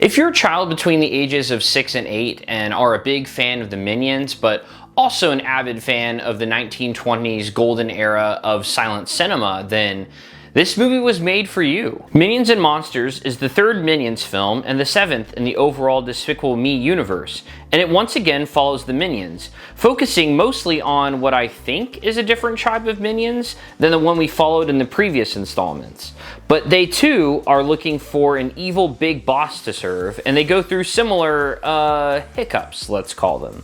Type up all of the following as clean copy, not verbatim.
If you're a child between the ages of 6 and 8 and are a big fan of the Minions, but also an avid fan of the 1920s golden era of silent cinema, then this movie was made for you. Minions and Monsters is the third Minions film and the seventh in the overall Despicable Me universe, and it once again follows the Minions, focusing mostly on what I think is a different tribe of Minions than the one we followed in the previous installments. But they too are looking for an evil big boss to serve, and they go through similar hiccups, let's call them.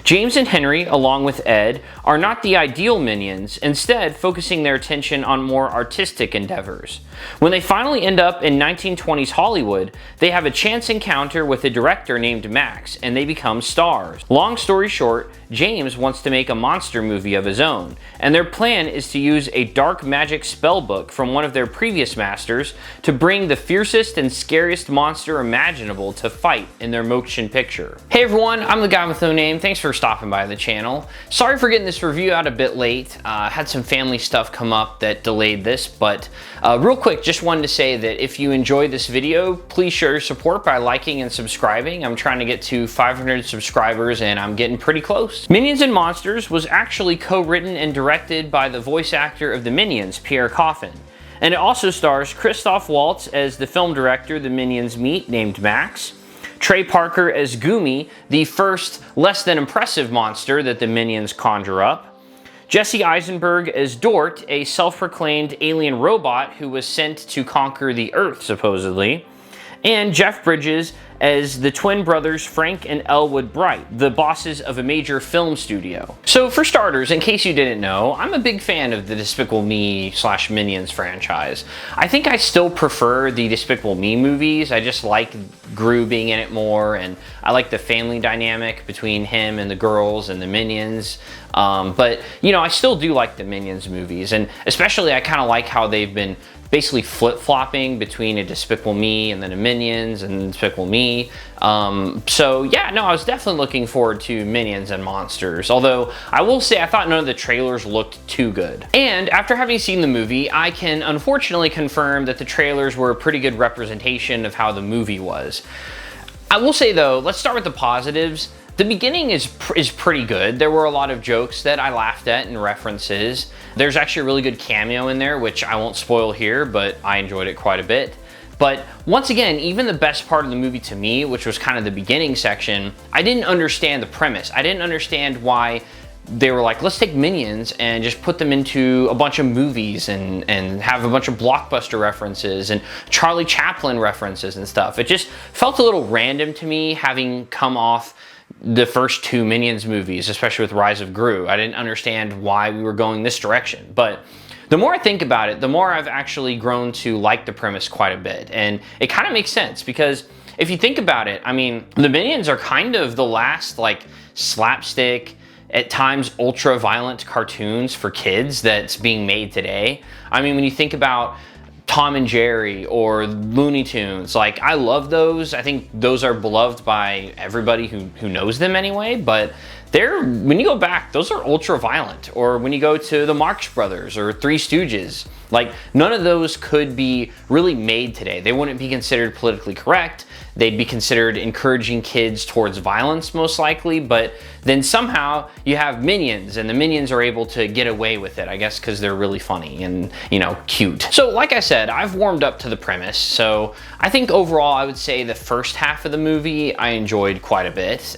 James and Henry, along with Ed, are not the ideal Minions, instead focusing their attention on more artistic endeavors. When they finally end up in 1920s Hollywood, they have a chance encounter with a director named Max, and they become stars. Long story short, James wants to make a monster movie of his own, and their plan is to use a dark magic spellbook from one of their previous masters to bring the fiercest and scariest monster imaginable to fight in their motion picture. Hey everyone, I'm the guy with no name. Thanks for stopping by the channel. Sorry for getting this review out a bit late. Had some family stuff come up that delayed this, but real quick, just wanted to say that if you enjoyed this video, please show your support by liking and subscribing. I'm trying to get to 500 subscribers and I'm getting pretty close. Minions and Monsters was actually co-written and directed by the voice actor of the Minions, Pierre Coffin. And it also stars Christoph Waltz as the film director the Minions meet, named Max, Trey Parker as Goomy, the first less than impressive monster that the Minions conjure up, Jesse Eisenberg as Dort, a self-proclaimed alien robot who was sent to conquer the Earth, supposedly, and Jeff Bridges as the twin brothers Frank and Elwood Bright, the bosses of a major film studio. So for starters, in case you didn't know, I'm a big fan of the Despicable Me / Minions franchise. I think I still prefer the Despicable Me movies. I just like Gru being in it more, and I like the family dynamic between him and the girls and the Minions. But, you know, I still do like the Minions movies, and especially I kind of like how they've been basically flip-flopping between a Despicable Me and then a Minions and Despicable Me. So yeah, no, I was definitely looking forward to Minions and Monsters, although I will say I thought none of the trailers looked too good. And after having seen the movie, I can unfortunately confirm that the trailers were a pretty good representation of how the movie was. I will say though, let's start with the positives. The beginning is pretty good. There were a lot of jokes that I laughed at and references. There's actually a really good cameo in there, which I won't spoil here, but I enjoyed it quite a bit. But once again, even the best part of the movie to me, which was kind of the beginning section, I didn't understand the premise. I didn't understand why they were like, let's take Minions and just put them into a bunch of movies and have a bunch of blockbuster references and Charlie Chaplin references and stuff. It just felt a little random to me, having come off the first two Minions movies, especially with Rise of Gru. I didn't understand why we were going this direction, but the more I think about it, the more I've actually grown to like the premise quite a bit, and it kind of makes sense because if you think about it, I mean, the Minions are kind of the last like slapstick, at times ultra-violent cartoons for kids that's being made today. I mean, when you think about Tom and Jerry or Looney Tunes, like, I love those. I think those are beloved by everybody who knows them anyway, but when you go back, those are ultra violent. Or when you go to the Marx Brothers or Three Stooges, like, none of those could be really made today. They wouldn't be considered politically correct. They'd be considered encouraging kids towards violence, most likely, but then somehow you have Minions, and the Minions are able to get away with it, I guess because they're really funny and, you know, cute. So like I said, I've warmed up to the premise, so I think overall I would say the first half of the movie I enjoyed quite a bit.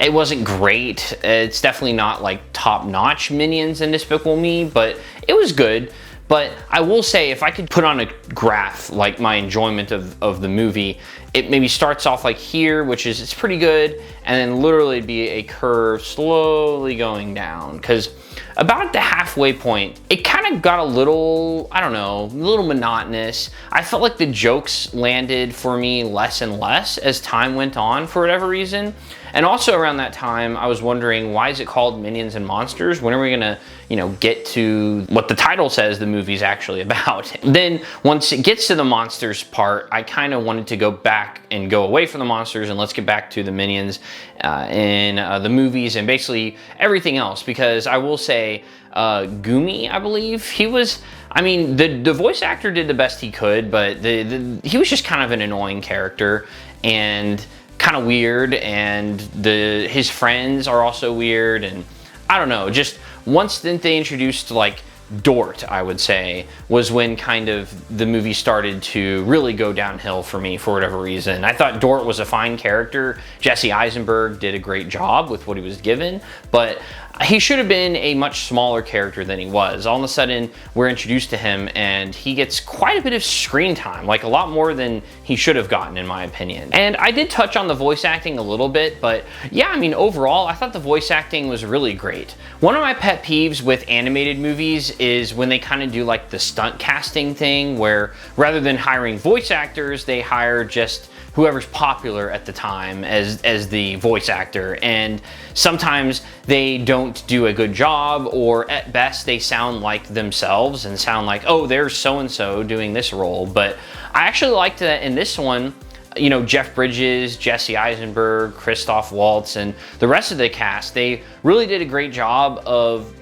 It wasn't great. It's definitely not like top-notch Minions and Despicable Me, but it was good. But I will say, if I could put on a graph, like my enjoyment of the movie, it maybe starts off like here, which is, it's pretty good, and then literally be a curve slowly going down. Because about the halfway point, it kind of got a little, I don't know, a little monotonous. I felt like the jokes landed for me less and less as time went on for whatever reason. And also around that time, I was wondering, why is it called Minions and Monsters? When are we gonna, get to what the title says the movie's actually about? Then once it gets to the monsters part, I kind of wanted to go back and go away from the monsters and let's get back to the Minions in the movies and basically everything else, because I will say Gumi, I believe, he was, the voice actor did the best he could, but he was just kind of an annoying character and kind of weird, and his friends are also weird, and I don't know, just once they introduced like Dort, I would say, was when kind of the movie started to really go downhill for me for whatever reason. I thought Dort was a fine character. Jesse Eisenberg did a great job with what he was given, but he should have been a much smaller character than he was. All of a sudden, we're introduced to him and he gets quite a bit of screen time, like a lot more than he should have gotten, in my opinion. And I did touch on the voice acting a little bit, but yeah, overall, I thought the voice acting was really great. One of my pet peeves with animated movies is when they kind of do like the stunt casting thing, where rather than hiring voice actors, they hire just whoever's popular at the time as the voice actor, and sometimes they don't do a good job, or at best they sound like themselves and sound like, oh, there's so-and-so doing this role. But I actually liked that in this one, Jeff Bridges, Jesse Eisenberg, Christoph Waltz, and the rest of the cast, they really did a great job of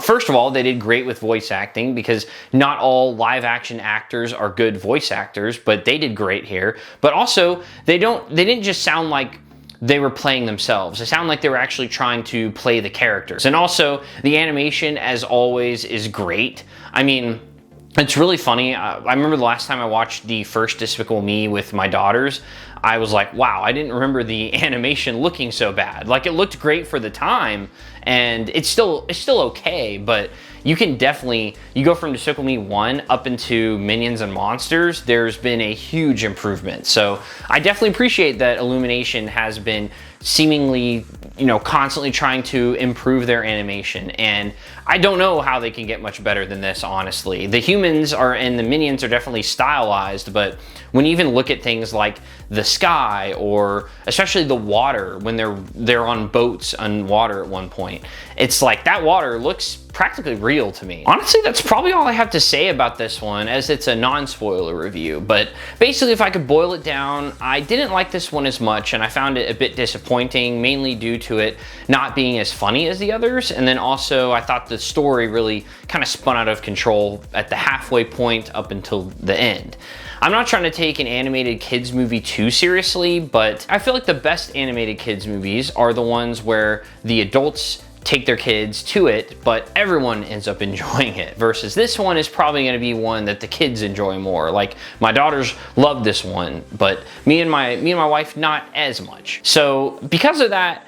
first of all, they did great with voice acting, because not all live action actors are good voice actors, but they did great here. But also, they didn't just sound like they were playing themselves. They sound like they were actually trying to play the characters. And also, the animation, as always, is great. It's really funny. I remember the last time I watched the first Despicable Me with my daughters, I was like, wow, I didn't remember the animation looking so bad. Like, it looked great for the time, and it's still okay, but you can definitely, you go from Despicable Me 1 up into Minions and Monsters, there's been a huge improvement. So I definitely appreciate that Illumination has been seemingly, constantly trying to improve their animation, and I don't know how they can get much better than this, honestly. The humans and the Minions are definitely stylized, but when you even look at things like the sky, or especially the water, when they're on boats on water at one point, it's like that water looks practically real to me. Honestly, that's probably all I have to say about this one, as it's a non-spoiler review. But basically, if I could boil it down, I didn't like this one as much, and I found it a bit disappointing, mainly due to it not being as funny as the others. And then also, I thought the story really kind of spun out of control at the halfway point up until the end. I'm not trying to take an animated kids movie too seriously, but I feel like the best animated kids movies are the ones where the adults take their kids to it, but everyone ends up enjoying it, versus this one is probably going to be one that the kids enjoy more. Like, my daughters love this one, but me and my wife, not as much. So because of that,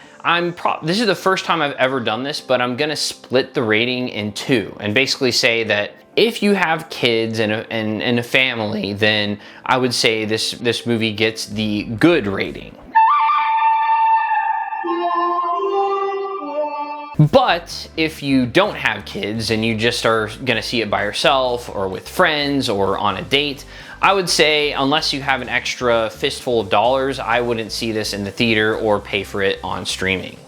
this is the first time I've ever done this, but I'm gonna split the rating in two and basically say that if you have kids and a family, then I would say this movie gets the good rating. But if you don't have kids and you just are gonna see it by yourself or with friends or on a date, I would say, unless you have an extra fistful of dollars, I wouldn't see this in the theater or pay for it on streaming.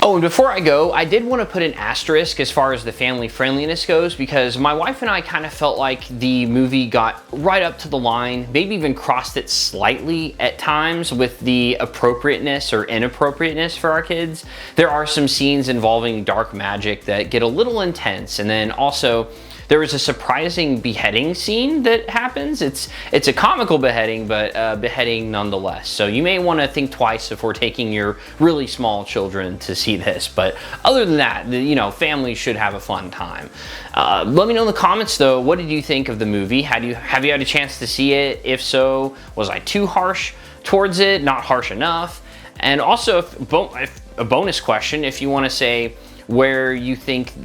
Oh, and before I go, I did want to put an asterisk as far as the family friendliness goes, because my wife and I kind of felt like the movie got right up to the line, maybe even crossed it slightly at times with the appropriateness or inappropriateness for our kids. There are some scenes involving dark magic that get a little intense, and then also there was a surprising beheading scene that happens. It's a comical beheading, but beheading nonetheless. So you may want to think twice before taking your really small children to see this. But other than that, families should have a fun time. Let me know in the comments though, what did you think of the movie? Have you had a chance to see it? If so, was I too harsh towards it? Not harsh enough? And also, if a bonus question, if you want to say where you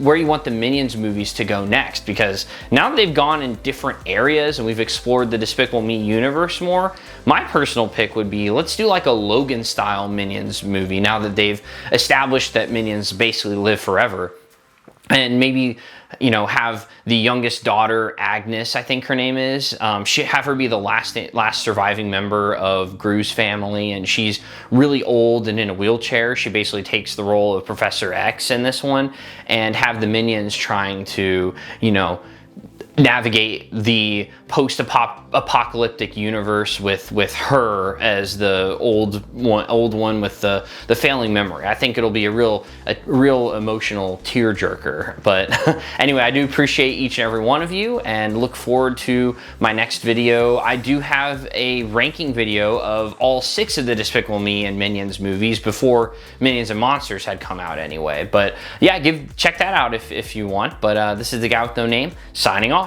want the Minions movies to go next, because now that they've gone in different areas and we've explored the Despicable Me universe more, my personal pick would be, let's do like a Logan style Minions movie now that they've established that Minions basically live forever. And maybe you know, have the youngest daughter, Agnes, I think her name is, have her be the last surviving member of Gru's family, and she's really old and in a wheelchair. She basically takes the role of Professor X in this one, and have the minions trying to, you know, navigate the post-apocalyptic universe with her as the old one with the failing memory. I think it'll be a real emotional tearjerker. But anyway, I do appreciate each and every one of you, and look forward to my next video. I do have a ranking video of all 6 of the Despicable Me and Minions movies before Minions and Monsters had come out anyway. But yeah, check that out if you want. But this is the guy with no name, signing off.